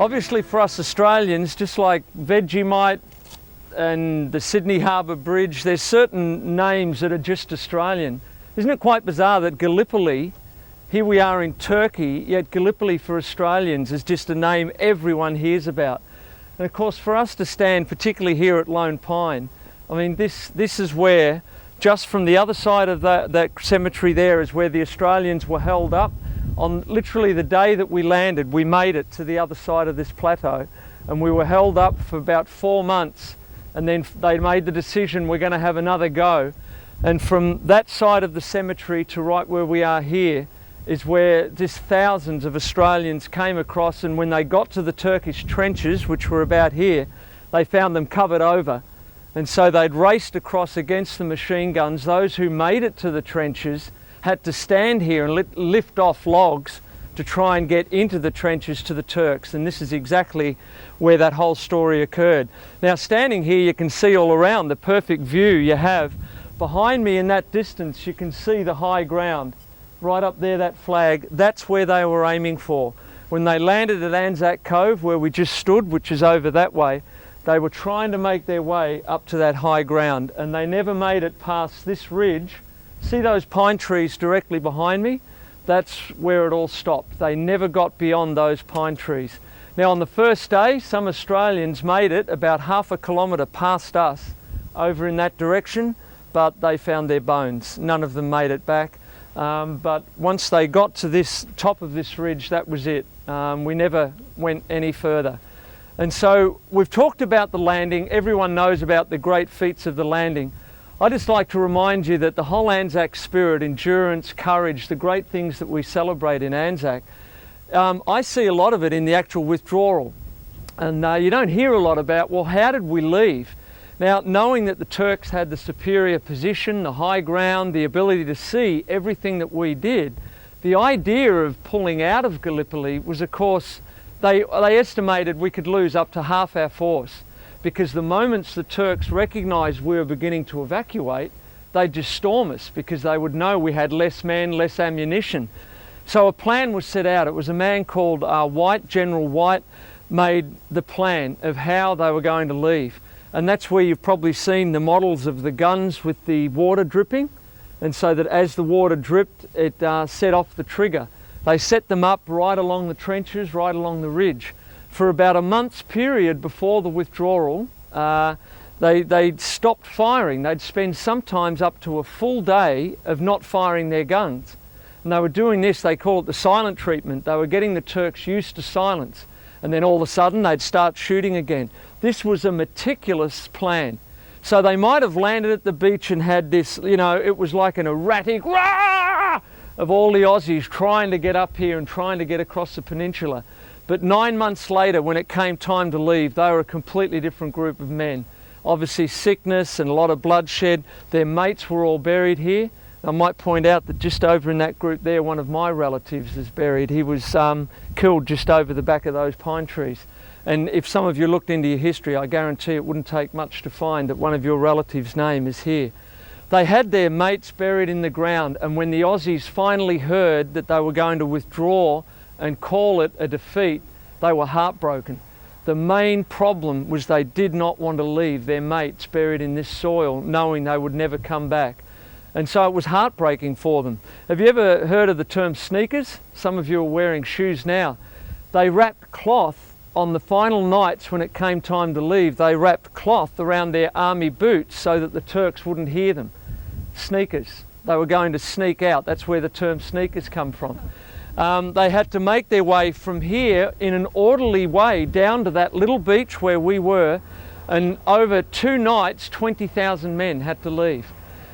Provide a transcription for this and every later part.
Obviously for us Australians, just like Vegemite and the Sydney Harbour Bridge, there's certain names that are just Australian. Isn't it quite bizarre that Gallipoli, here we are in Turkey, yet Gallipoli for Australians is just a name everyone hears about. And of course for us to stand, particularly here at Lone Pine, I mean this is where, just from the other side of that cemetery there is where the Australians were held up. On literally the day that we landed, we made it to the other side of this plateau, and we were held up for about 4 months, and then they made the decision we're going to have another go. And from that side of the cemetery to right where we are here is where just thousands of Australians came across, and when they got to the Turkish trenches, which were about here, they found them covered over. And so they'd raced across against the machine guns. Those who made it to the trenches had to stand here and lift off logs to try and get into the trenches to the Turks. And this is exactly where that whole story occurred. Now standing here you can see all around the perfect view you have. Behind me in that distance you can see the high ground. Right up there, that flag, that's where they were aiming for. When they landed at Anzac Cove, where we just stood, which is over that way, they were trying to make their way up to that high ground, and they never made it past this ridge. See those pine trees directly behind me? That's where it all stopped. They never got beyond those pine trees. Now on the first day, some Australians made it about half a kilometre past us over in that direction, but they found their bones. None of them made it back. But once they got to this top of this ridge, that was it. We never went any further. And so we've talked about the landing. Everyone knows about the great feats of the landing. I just like to remind you that the whole Anzac spirit, endurance, courage, the great things that we celebrate in Anzac, I see a lot of it in the actual withdrawal. And you don't hear a lot about, well, how did we leave? Now, knowing that the Turks had the superior position, the high ground, the ability to see everything that we did, the idea of pulling out of Gallipoli was, of course, they estimated we could lose up to half our force, because the moments the Turks recognised we were beginning to evacuate, they'd just storm us because they would know we had less men, less ammunition. So a plan was set out. It was a man called White, General White, made the plan of how they were going to leave. And that's where you've probably seen the models of the guns with the water dripping. And so that as the water dripped, it set off the trigger. They set them up right along the trenches, right along the ridge. For about a month's period before the withdrawal, they'd stopped firing. They'd spend sometimes up to a full day of not firing their guns. And they were doing this, they call it the silent treatment. They were getting the Turks used to silence. And then all of a sudden they'd start shooting again. This was a meticulous plan. So they might have landed at the beach and had this, you know, it was like an erratic rah of all the Aussies trying to get up here and trying to get across the peninsula. But 9 months later, when it came time to leave, they were a completely different group of men. Obviously sickness and a lot of bloodshed. Their mates were all buried here. I might point out that just over in that group there, one of my relatives is buried. He was killed just over the back of those pine trees. And if some of you looked into your history, I guarantee it wouldn't take much to find that one of your relatives' name is here. They had their mates buried in the ground, and when the Aussies finally heard that they were going to withdraw and call it a defeat, they were heartbroken. The main problem was they did not want to leave their mates buried in this soil, knowing they would never come back. And so it was heartbreaking for them. Have you ever heard of the term sneakers? Some of you are wearing shoes now. They wrapped cloth on the final nights when it came time to leave. They wrapped cloth around their army boots so that the Turks wouldn't hear them. Sneakers. They were going to sneak out. That's where the term sneakers come from. They had to make their way from here in an orderly way down to that little beach where we were, and over 2 nights 20,000 men had to leave.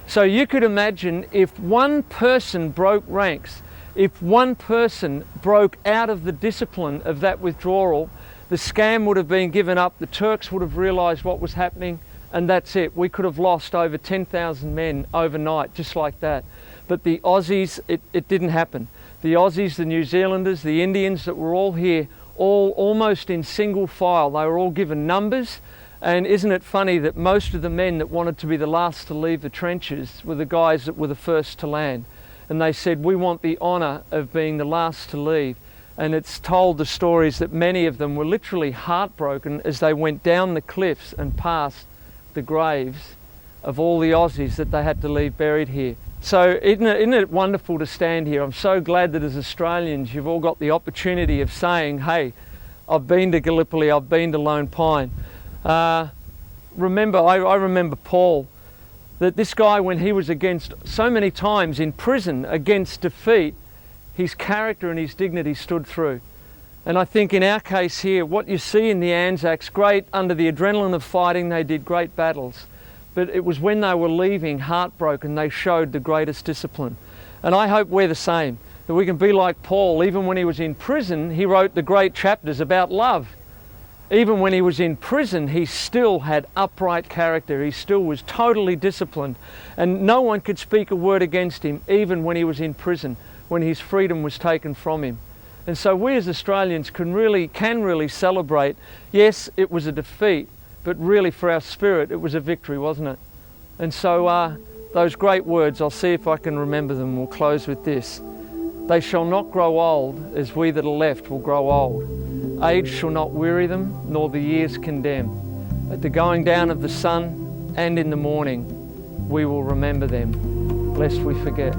So you could imagine if one person broke ranks, if one person broke out of the discipline of that withdrawal, the scam would have been given up, the Turks would have realised what was happening, and that's it. We could have lost over 10,000 men overnight, just like that. But the Aussies, it didn't happen. The Aussies, the New Zealanders, the Indians that were all here, all almost in single file, they were all given numbers. And isn't it funny that most of the men that wanted to be the last to leave the trenches were the guys that were the first to land? And they said, we want the honour of being the last to leave. And it's told the stories that many of them were literally heartbroken as they went down the cliffs and past the graves of all the Aussies that they had to leave buried here. So isn't it wonderful to stand here? I'm so glad that as Australians you've all got the opportunity of saying, hey, I've been to Gallipoli, I've been to Lone Pine. I remember Paul, that this guy, when he was against so many times in prison against defeat, his character and his dignity stood through. And I think in our case here, what you see in the Anzacs, great under the adrenaline of fighting, they did great battles. But it was when they were leaving, heartbroken, they showed the greatest discipline. And I hope we're the same, that we can be like Paul. Even when he was in prison, he wrote the great chapters about love. Even when he was in prison, he still had upright character. He still was totally disciplined. And no one could speak a word against him, even when he was in prison, when his freedom was taken from him. And so we as Australians can really celebrate. Yes, it was a defeat, but really for our spirit, it was a victory, wasn't it? And so those great words, I'll see if I can remember them. We'll close with this. They shall not grow old as we that are left will grow old. Age shall not weary them, nor the years condemn. At the going down of the sun and in the morning, we will remember them, lest we forget.